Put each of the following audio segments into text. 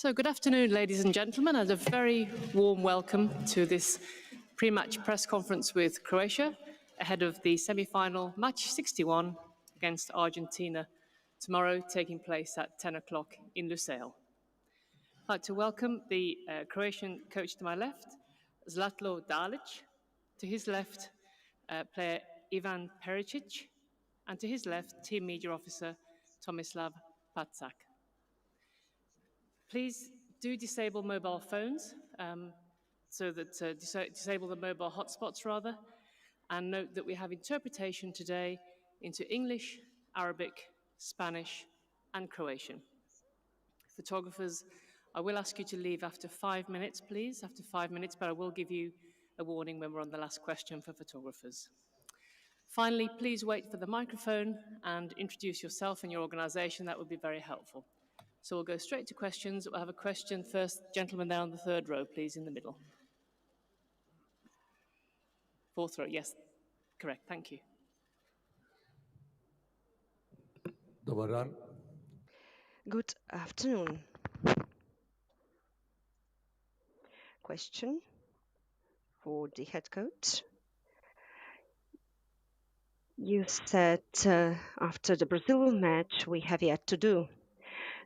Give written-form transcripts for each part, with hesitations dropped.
So good afternoon, ladies and gentlemen, and a very warm welcome to this pre-match press conference with Croatia ahead of the semi-final match 61 against Argentina tomorrow, taking place at 10 o'clock in Lusail. I'd like to welcome the Croatian coach to my left, ZLATKO DALIĆ, to his left, player Ivan PERIŠIĆ, and to his left, team media officer Tomislav Pacak. Please do disable mobile phones, disable the mobile hotspots rather, and note that we have interpretation today into English, Arabic, Spanish, and Croatian. Photographers, I will ask you to leave after 5 minutes, please, after 5 minutes, but I will give you a warning when we're on the last question for photographers. Finally, please wait for the microphone and introduce yourself and your organisation. That would be very helpful. So we'll go straight to questions. We'll have a question first. Gentleman there on the third row, please, in the middle. Fourth row, yes, correct, thank you. Dobar dan. Good afternoon. Question for the head coach. You said after the Brazil match we have yet to do.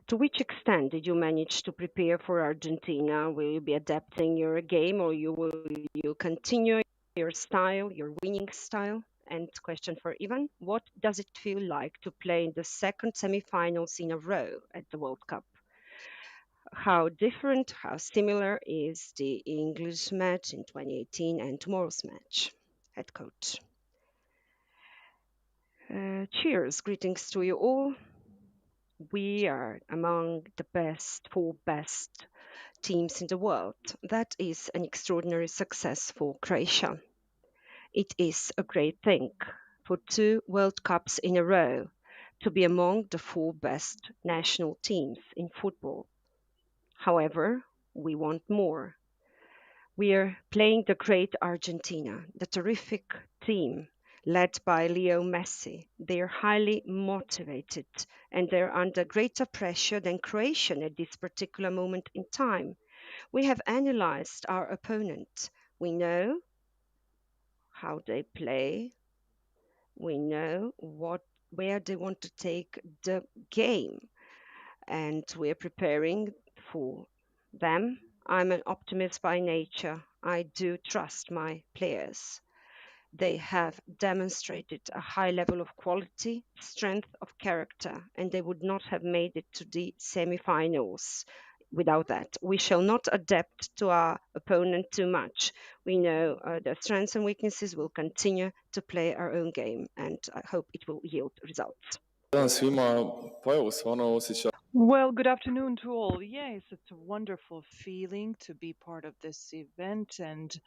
To which extent did you manage to prepare for Argentina? Will you be adapting your game, or will you continue your style, your winning style? And question for Ivan, what does it feel like to play in the second semi-finals in a row at the World Cup? How different, how similar is the English match in 2018 and tomorrow's match? Head coach. Cheers, greetings to you all. We are among the four best teams in the world. That is an extraordinary success for Croatia. It is a great thing for 2 World Cups in a row to be among the 4 best national teams in football. However, we want more. We are playing the great Argentina, the terrific team led by Leo Messi. They are highly motivated and they're under greater pressure than Croatia at this particular moment in time. We have analyzed our opponent. We know how they play. We know where they want to take the game, and we're preparing for them. I'm an optimist by nature. I do trust my players. They have demonstrated a high level of quality, strength of character, and they would not have made it to the semi-finals without that. We shall not adapt to our opponent too much. We know their strengths and weaknesses. Will continue to play our own game, and I hope it will yield results. Well, good afternoon to all. Yes, it's a wonderful feeling to be part of this event and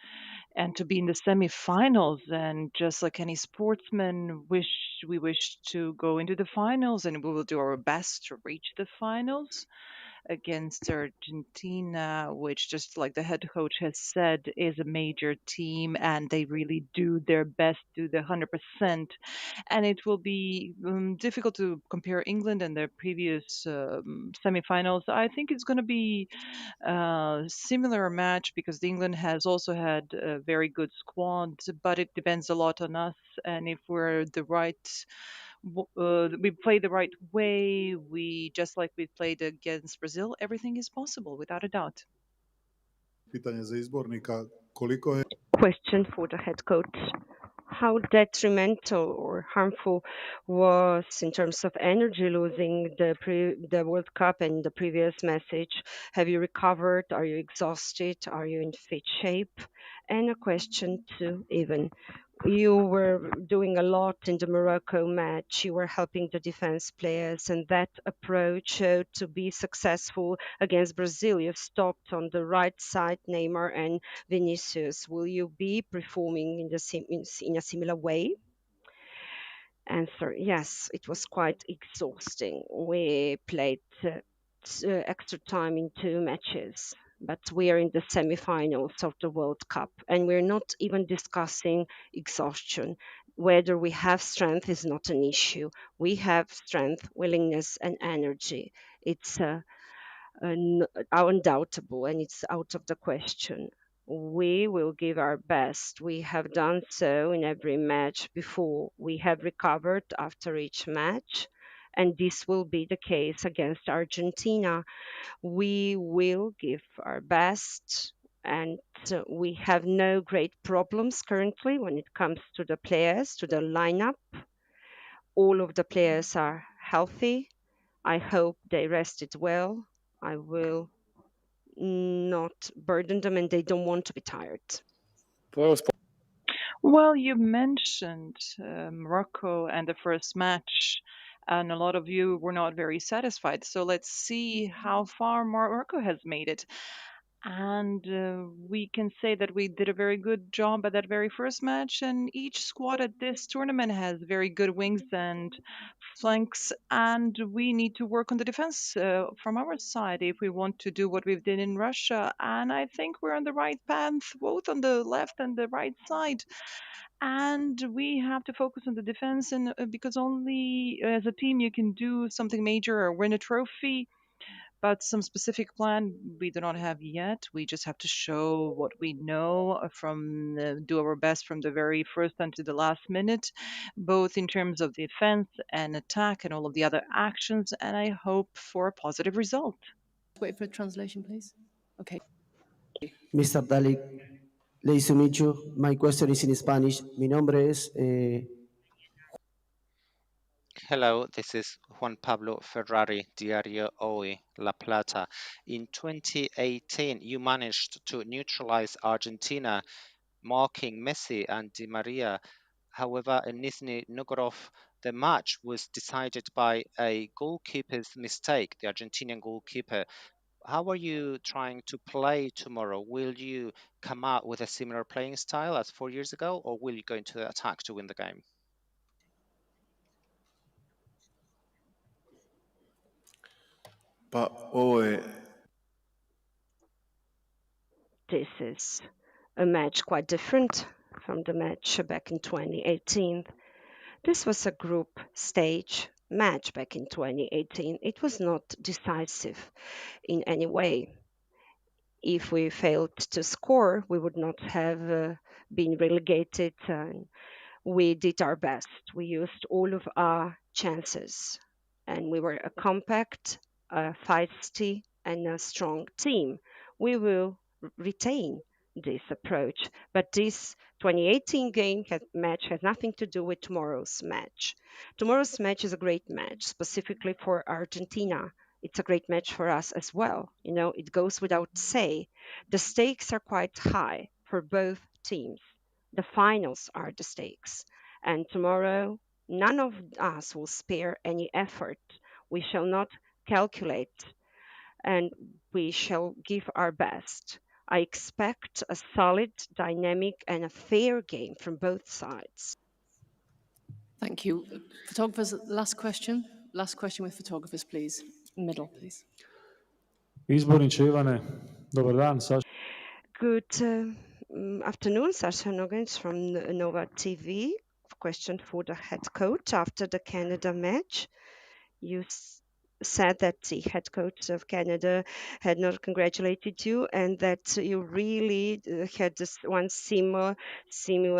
to be in the semifinals. And just like any sportsman, we wish to go into the finals, and we will do our best to reach the finals against Argentina, which, just like the head coach has said, is a major team, and they really do their best, do the 100%. And it will be difficult to compare England and their previous semifinals. I think it's going to be a similar match because England has also had a very good squad, but it depends a lot on us. And if we're we play the right way, just like we played against Brazil, everything is possible without a doubt. Question for the head coach. How detrimental or harmful was, in terms of energy, losing the World Cup and the previous message? Have you recovered? Are you exhausted? Are you in fit shape? And a question to Ivan. You were doing a lot in the Morocco match. You were helping the defense players, and that approach showed to be successful against Brazil. You stopped on the right side Neymar and Vinicius. Will you be performing in a similar way? Answer: yes, it was quite exhausting. We played extra time in 2 matches, but we are in the semi-finals of the World Cup, and we're not even discussing exhaustion. Whether we have strength is not an issue. We have strength, willingness, and energy. It's undoubtable, and it's out of the question. We will give our best. We have done so in every match before. We have recovered after each match, and this will be the case against Argentina. We will give our best, and we have no great problems currently when it comes to the players, to the lineup. All of the players are healthy. I hope they rested well. I will not burden them and they don't want to be tired. Well, you mentioned Morocco and the first match, and a lot of you were not very satisfied. So let's see how far Morocco has made it. And we can say that we did a very good job at that very first match, and each squad at this tournament has very good wings and flanks, and we need to work on the defense from our side if we want to do what we've done in Russia. And I think we're on the right path, both on the left and the right side. And we have to focus on the defense, and because only as a team you can do something major or win a trophy. But some specific plan we do not have yet. We just have to show what we know from do our best from the very first until the last minute, both in terms of defense and attack and all of the other actions. And I hope for a positive result. Wait for a translation, please. Okay. Mr. Dalic, nice to meet you. My question is in Spanish. Mi nombre es Hello, this is Juan Pablo Ferrari, Diario Hoy, La Plata. In 2018, you managed to neutralize Argentina, marking Messi and Di Maria. However, in Nizhny Novgorod, the match was decided by a goalkeeper's mistake, the Argentinian goalkeeper. How are you trying to play tomorrow? Will you come out with a similar playing style as 4 years ago, or will you go into the attack to win the game? This is a match quite different from the match back in 2018. This was a group stage match back in 2018. It was not decisive in any way. If we failed to score, we would not have been relegated. We did our best. We used all of our chances, and we were a compact, a feisty, and a strong team. We will retain this approach, but this 2018 match has nothing to do with tomorrow's match. Tomorrow's match is a great match, specifically for Argentina. It's a great match for us as well. You know, it goes without say. The stakes are quite high for both teams. The finals are the stakes. And tomorrow, none of us will spare any effort. We shall not calculate and we shall give our best. I expect a solid, dynamic, and a fair game from both sides. Thank you. Photographers, last question. Last question with photographers, please. Middle, please. Izborniče Ivane, dobar dan. Good afternoon, Sasha Nogans from Nova TV. Question for the head coach after the Canada match. You said that the head coach of Canada had not congratulated you and that you really had this one similar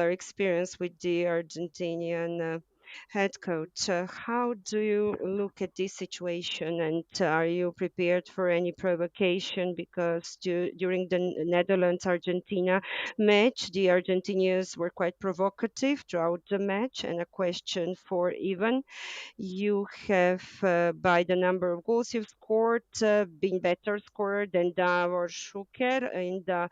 experience with the Argentinian head coach. How do you look at this situation, and are you prepared for any provocation? Because during the Netherlands Argentina match, the Argentinians were quite provocative throughout the match. And a question for Ivan: you have, by the number of goals you've scored, been better scorer than Davor Schuker in the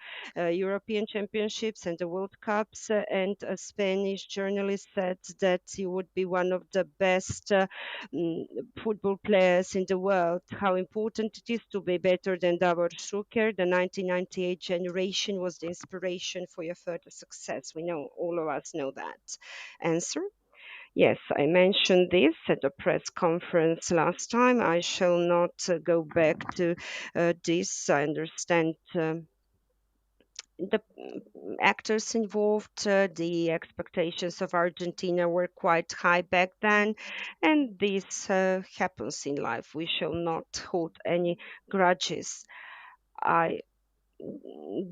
European Championships and the World Cups. And a Spanish journalist said that you would be one of the best football players in the world. How important it is to be better than Davor Schuker. The 1998 generation was the inspiration for your further success. We know, all of us know that. Answer: yes, I mentioned this at the press conference last time. I shall not go back to this. I understand the actors involved, the expectations of Argentina were quite high back then, and this happens in life. We shall not hold any grudges. I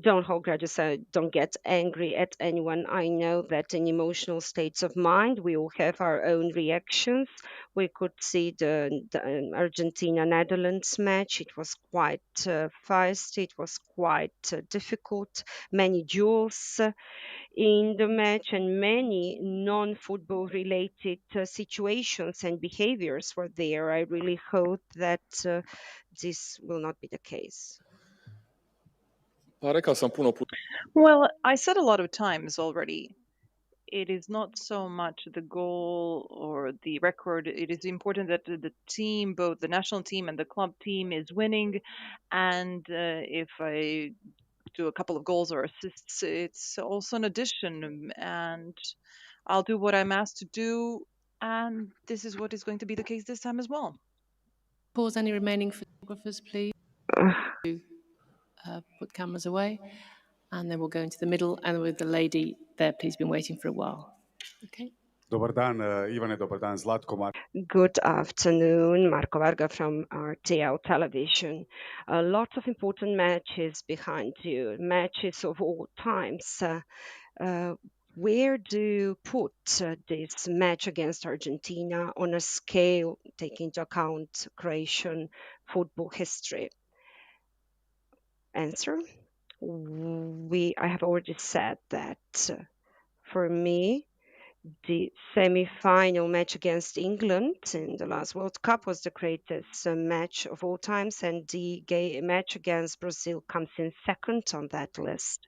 don't hold grudges. I don't get angry at anyone. I know that in emotional states of mind, we all have our own reactions. We could see the Argentina-Netherlands match. It was quite feisty. It was quite difficult. Many duels in the match, and many non-football related situations and behaviors were there. I really hope that this will not be the case. Well, I said a lot of times already, it is not so much the goal or the record. It is important that the team, both the national team and the club team, is winning. And if I do a couple of goals or assists, it's also an addition. And I'll do what I'm asked to do. And this is what is going to be the case this time as well. Pause any remaining photographers, please. Put cameras away. And then we'll go into the middle. And with the lady there, please, been waiting for a while. Okay. Dobar dan, Ivane, dobar dan, Zlatko. Good afternoon, Marco Varga from RTL Television. Lots of important matches behind you, matches of all times. Where do you put this match against Argentina on a scale taking into account Croatian football history? Answer: I have already said that for me, the semi-final match against England in the last World Cup was the greatest match of all times, and the match against Brazil comes in second on that list.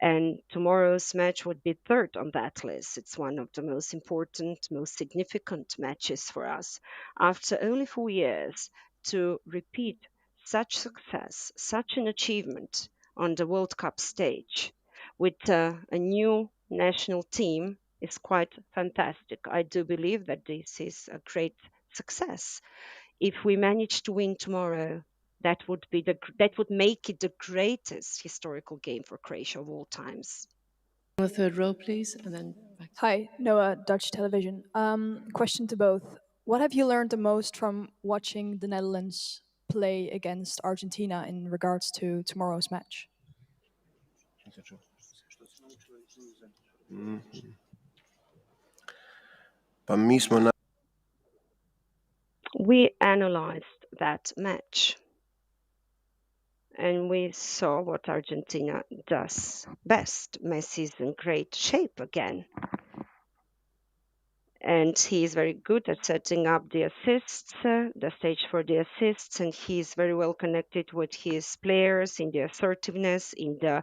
And tomorrow's match would be third on that list. It's one of the most important, most significant matches for us. After only 4 years, to repeat such success, such an achievement on the World Cup stage with a new national team is quite fantastic. I do believe that this is a great success. If we manage to win tomorrow, that would make it the greatest historical game for Croatia of all times. On the third row, please, and then back. Hi, Noah, Dutch television. Question to both. What have you learned the most from watching the Netherlands play against Argentina in regards to tomorrow's match? We analyzed that match and we saw what Argentina does best. Messi's in great shape again. And he is very good at setting up the assists, the stage for the assists, and he's very well connected with his players in the assertiveness, in the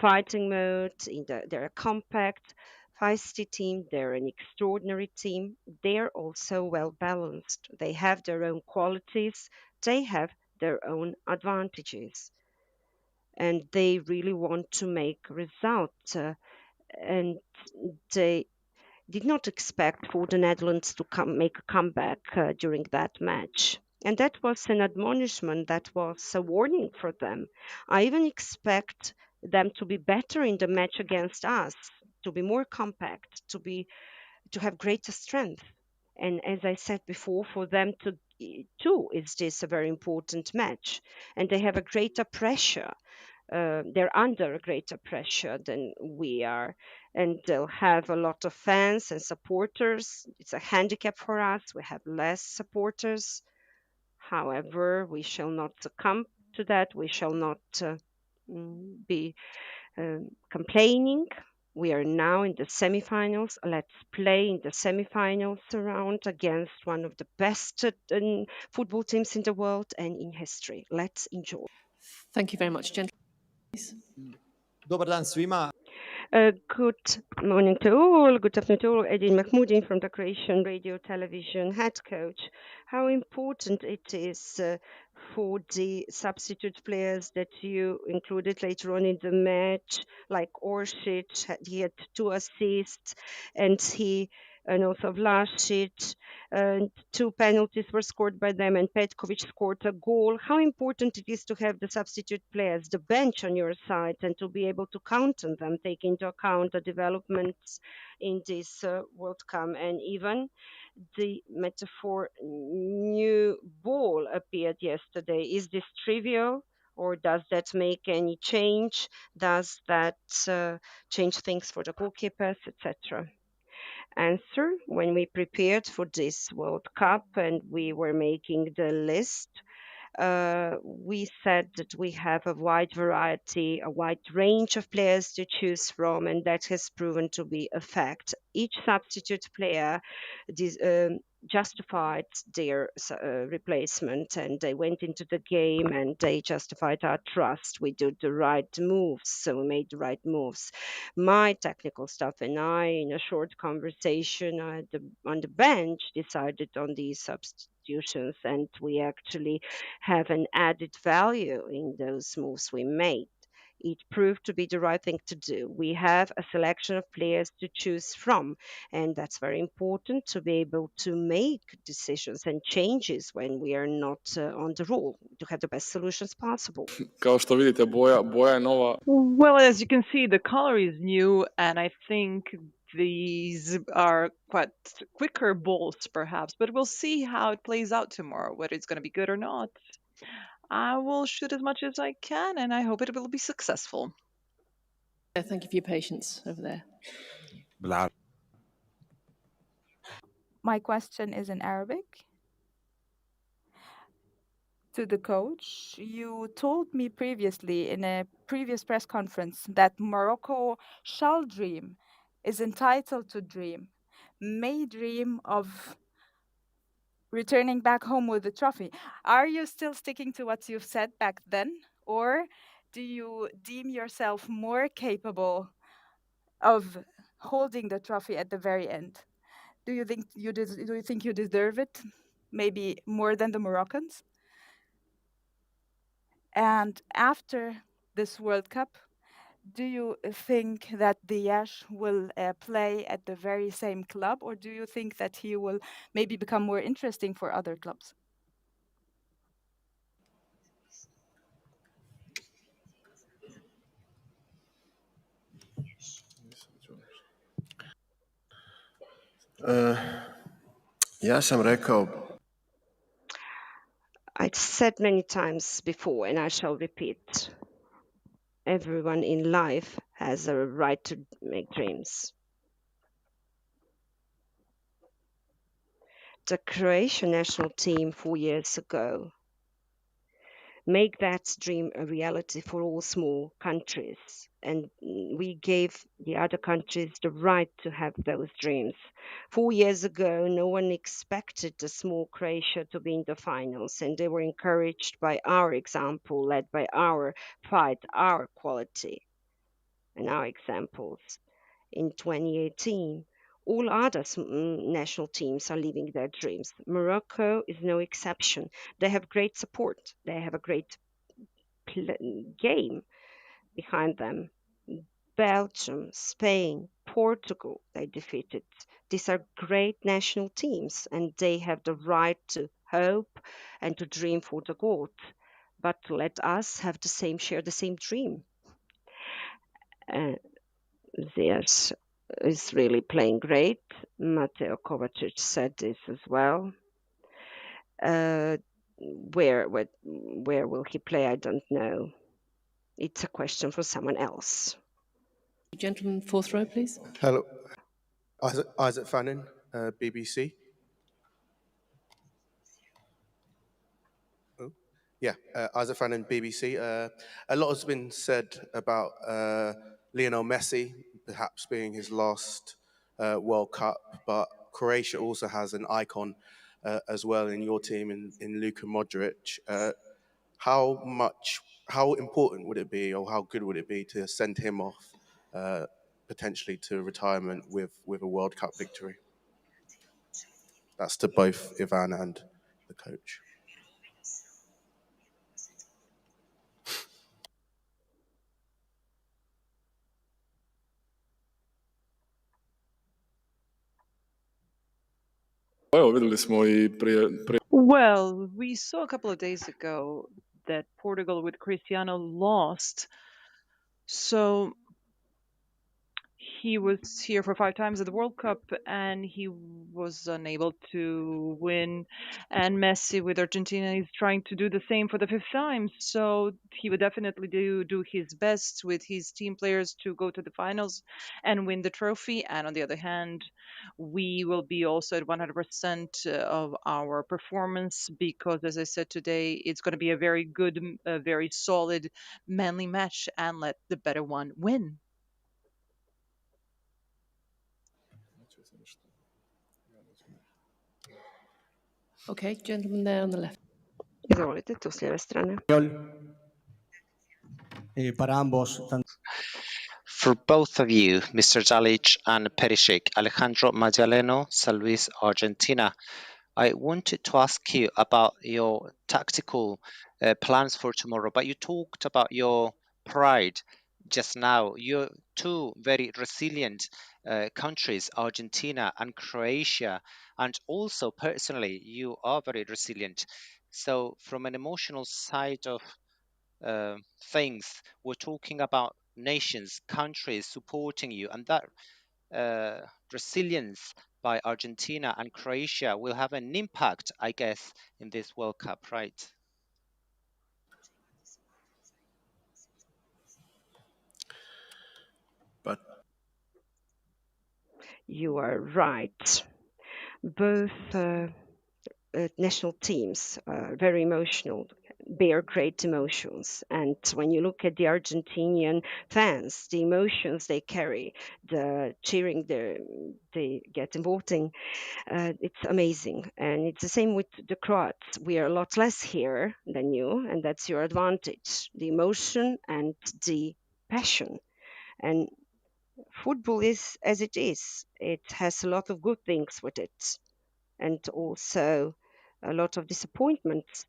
fighting mode, they're a compact, feisty team. They're an extraordinary team. They're also well balanced. They have their own qualities. They have their own advantages. And they really want to make results. And they did not expect for the Netherlands to make a comeback during that match. And that was an admonishment, that was a warning for them. I even expect them to be better in the match against us, to be more compact, to have greater strength. And as I said before, for them too, is this a very important match. And they have a greater pressure. They're under a greater pressure than we are, and they'll have a lot of fans and supporters. It's a handicap for us. We have less supporters. However, we shall not succumb to that. We shall not be complaining. We are now in the semifinals. Let's play in the semifinals round against one of the best football teams in the world and in history. Let's enjoy. Thank you very much, gentlemen. Dobar dan svima. Good morning to all. Good afternoon to all. Edin Mahmoudin from the Croatian Radio Television head coach. How important it is for the substitute players that you included later on in the match, like Oršić. He had 2 assists, and he and also Vlasic. Two penalties were scored by them, and Petkovic scored a goal. How important it is to have the substitute players, the bench on your side, and to be able to count on them, take into account the developments in this World Cup, and even the metaphor new ball appeared yesterday. Is this trivial? Or does that make any change? Does that change things for the goalkeepers, etc.? Answer: when we prepared for this World Cup and we were making the list, we said that we have a wide variety, a wide range of players to choose from, and that has proven to be a fact. Each substitute player justified their replacement, and they went into the game and they justified our trust. We did the right moves, so we made the right moves. My technical staff and I, in a short conversation on the bench, decided on these substitutions, and we actually have an added value in those moves we made. It proved to be the right thing to do. We have a selection of players to choose from, and that's very important to be able to make decisions and changes when we are not on the roll, to have the best solutions possible. Kao što vidite, boja je nova. Well, as you can see, the color is new, and I think these are quite quicker balls, perhaps, but we'll see how it plays out tomorrow, whether it's going to be good or not. I will shoot as much as I can, and I hope it will be successful. Thank you for your patience over there. My question is in Arabic. To the coach, you told me previously in a previous press conference that Morocco shall dream, is entitled to dream, may dream of returning back home with the trophy. Are you still sticking to what you've said back then, or do you deem yourself more capable of holding the trophy at the very end? Do you think you deserve it, maybe more than the Moroccans? And after this World Cup, do you think that Diaz will play at the very same club, or do you think that he will maybe become more interesting for other clubs? Ja sam rekao. I've said many times before, and I shall repeat, everyone in life has a right to make dreams. The Croatian national team 4 years ago make that dream a reality for all small countries, and we gave the other countries the right to have those dreams. 4 years ago, no one expected the small Croatia to be in the finals, and they were encouraged by our example, led by our fight, our quality, and our examples. In 2018, all other national teams are living their dreams. Morocco is no exception. They have great support. They have a great game behind them. Belgium, Spain, Portugal, they defeated. These are great national teams, and they have the right to hope and to dream for the gold. But let us have share the same dream. There's is really playing great. Mateo Kovacic said this as well. Where will he play? I don't know. It's a question for someone else. Gentleman, fourth row, please. Hello, Isaac Fannin, BBC. Yeah, Isaac Fannin, BBC. A lot has been said about Lionel Messi perhaps being his last World Cup, but Croatia also has an icon as well in your team, in Luka Modric. How important would it be, or how good would it be to send him off potentially to retirement with a World Cup victory? That's to both Ivan and the coach. Evo, vidjeli smo i prije... Well, we saw a couple of days ago that Portugal with Cristiano lost. So he was here for 5 times at the World Cup and he was unable to win. And Messi with Argentina is trying to do the same for the 5th time. So he would definitely do his best with his team players to go to the finals and win the trophy. And on the other hand, we will be also at 100% of our performance because, as I said today, it's going to be a very good, very solid, manly match and let the better one win. Okay, gentleman there on the left. Izvolite, tu s lijeve strane. Para ambos, For both of you, Mr. Dalic and PERIŠIČ, Alejandro Magdaleno, San Luis, Argentina, I wanted to ask you about your tactical plans for tomorrow, but you talked about your pride just now. You're two very resilient countries, Argentina and Croatia, and also personally, you are very resilient. So from an emotional side of things, we're talking about nations, countries supporting you, and that resilience by Argentina and Croatia will have an impact, I guess, in this World Cup, right? But You are right. Both national teams are very emotional, bear great emotions. And when you look at the Argentinian fans, the emotions they carry, the cheering they get involved in, it's amazing. And it's the same with the Croats. We are a lot less here than you, and that's your advantage, the emotion and the passion. And football is as it is. It has a lot of good things with it, and also a lot of disappointments.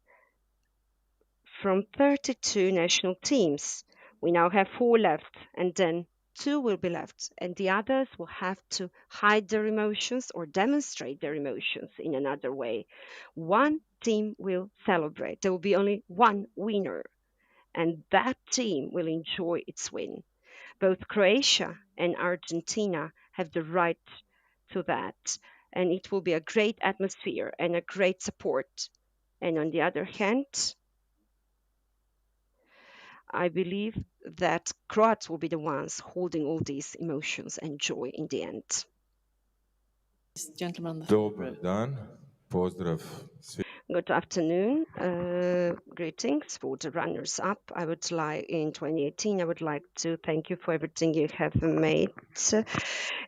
From 32 national teams, we now have 4 left, and then 2 will be left, and the others will have to hide their emotions or demonstrate their emotions in another way. One team will celebrate. There will be only one winner, and that team will enjoy its win. Both Croatia and Argentina have the right to that, and it will be a great atmosphere and a great support. And on the other hand, I believe that Croats will be the ones holding all these emotions and joy in the end. Gentleman on the Dobar dan, pozdrav. Good afternoon. Greetings for the runners-up. In 2018, I would like to thank you for everything you have made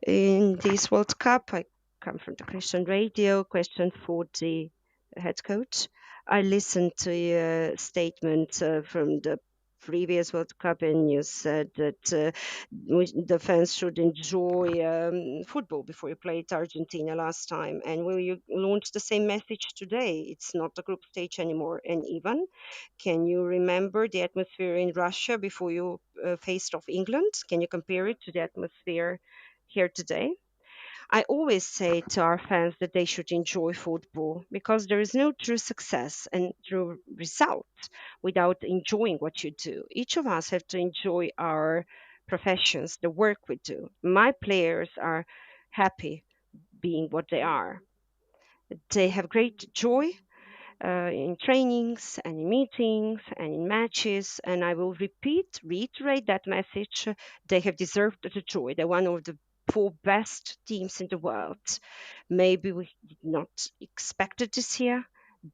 in this World Cup. I come from the Christian Radio. Question for the head coach. I listened to your statement from the previous World Cup, and you said that the fans should enjoy football before you played Argentina last time. And will you launch the same message today? It's not a group stage anymore. And Ivan, can you remember the atmosphere in Russia before you faced off England? Can you compare it to the atmosphere here today? I always say to our fans that they should enjoy football because there is no true success and true result without enjoying what you do. Each of us have to enjoy our professions, the work we do. My players are happy being what they are. They have great joy in trainings and in meetings and in matches. And I will reiterate that message. They have deserved the joy. They're one of the 4 best teams in the world. Maybe we did not expect it this year.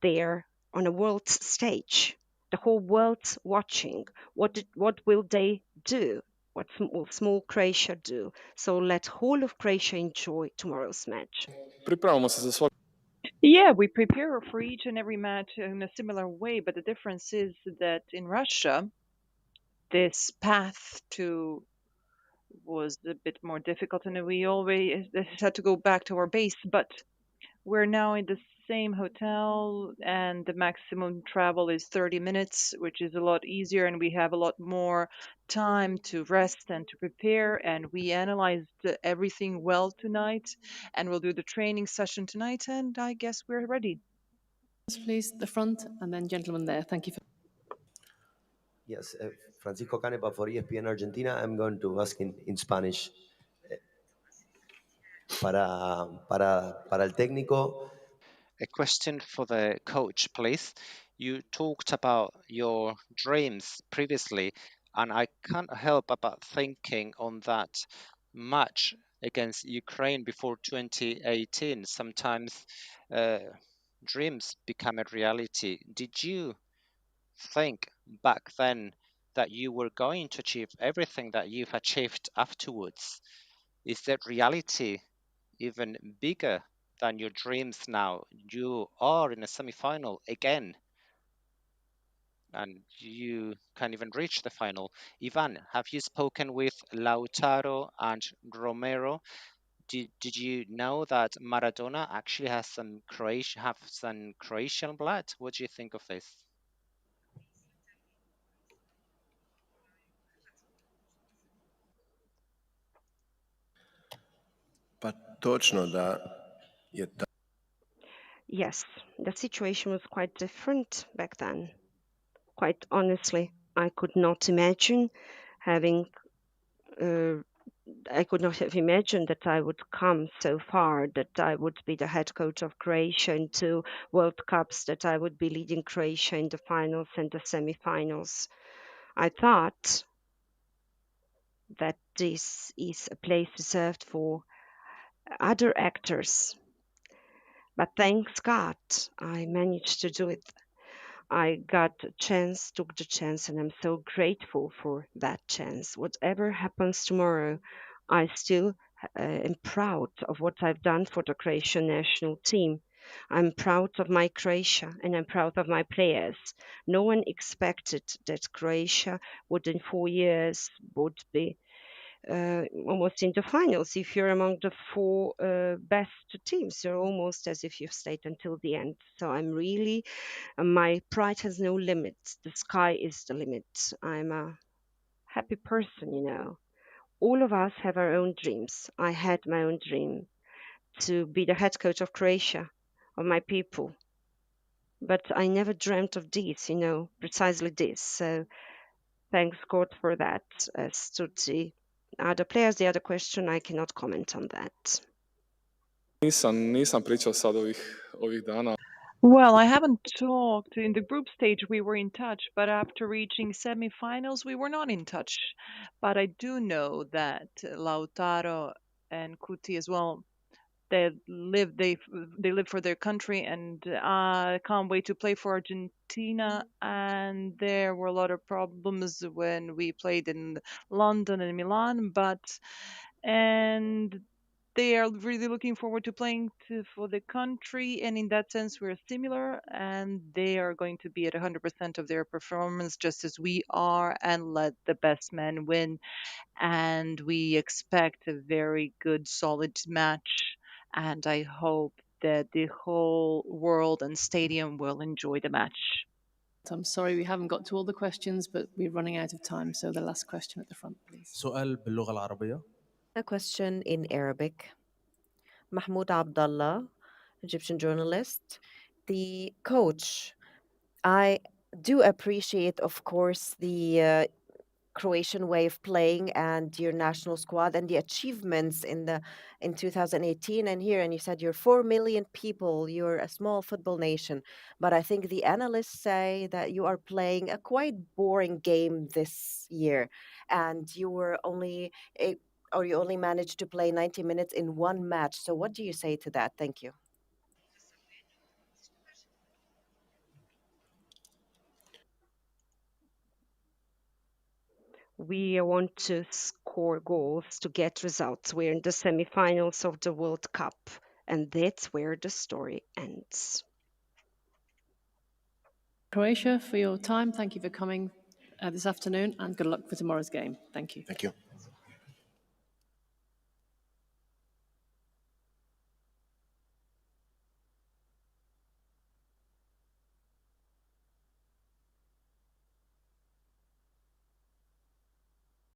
They're on a world stage. The whole world's watching. What will they do? What will small Croatia do? So let whole of Croatia enjoy tomorrow's match. Pripremamo se za svaki... Yeah, we prepare for each and every match in a similar way, but the difference is that in Russia, this path to was a bit more difficult, and we always had to go back to our base. But we're now in the same hotel, and the maximum travel is 30 minutes, which is a lot easier, and we have a lot more time to rest and to prepare. And we analyzed everything well tonight, and we'll do the training session tonight, and I guess we're ready. Please, the front, and then gentleman there. Thank you. Yes, Francisco Canepa for ESPN Argentina. I'm going to ask in Spanish. Para el técnico. A question for the coach, please. You talked about your dreams previously, and I can't help but thinking on that match against Ukraine before 2018. Sometimes dreams become a reality. Did you think back then that you were going to achieve everything that you've achieved afterwards? Is that reality even bigger than your dreams now? You are in a semi-final again, and you can't even reach the final. Ivan, have you spoken with Lautaro and Romero? Did you know that Maradona actually has some Croatian blood? What do you think of this? Yes, the situation was quite different back then. Quite honestly, I could not imagine having. I could not have imagined that I would come so far, that I would be the head coach of Croatia in 2 World Cups, that I would be leading Croatia in the finals and the semi-finals. I thought that this is a place reserved for other actors. But thanks God, I managed to do it. I got a chance, took the chance, and I'm so grateful for that chance. Whatever happens tomorrow, I still am proud of what I've done for the Croatian national team. I'm proud of my Croatia and I'm proud of my players. No one expected that Croatia would in 4 years would be almost in the finals. If you're among the 4 best teams, you're almost as if you've stayed until the end. So I'm really, my pride has no limits. The sky is the limit. I'm a happy person, you know. All of us have our own dreams. I had my own dream to be the head coach of Croatia, of my people. But I never dreamt of this, you know, precisely this. So thanks God for that. As to the other players, the other question, I cannot comment on that. Nisam pričao sad ovih dana. Well, I haven't talked. In the group stage, we were in touch, but after reaching semifinals, we were not in touch. But I do know that Lautaro and Kuti as well, they live for their country, and I can't wait to play for Argentina. And there were a lot of problems when we played in London and Milan, and they are really looking forward to playing for the country, and in that sense we're similar, and they are going to be at 100% of their performance just as we are, and let the best man win. And we expect a very good solid match, and I hope that the whole world and stadium will enjoy the match. I'm sorry we haven't got to all the questions, but we're running out of time. So the last question at the front, please. سؤال باللغة العربية. A question in Arabic. Mahmoud Abdallah, Egyptian journalist. The coach, I do appreciate, of course, the Croatian way of playing and your national squad and the achievements in 2018 and here. And you said you're 4 million people, you're a small football nation. But I think the analysts say that you are playing a quite boring game this year, and you were only or you only managed to play 90 minutes in one match. So what do you say to that? Thank you. We want to score goals to get results. We're in the semifinals of the World Cup, and that's where the story ends. Croatia, for your time. Thank you for coming this afternoon, and good luck for tomorrow's game. Thank you. Thank you.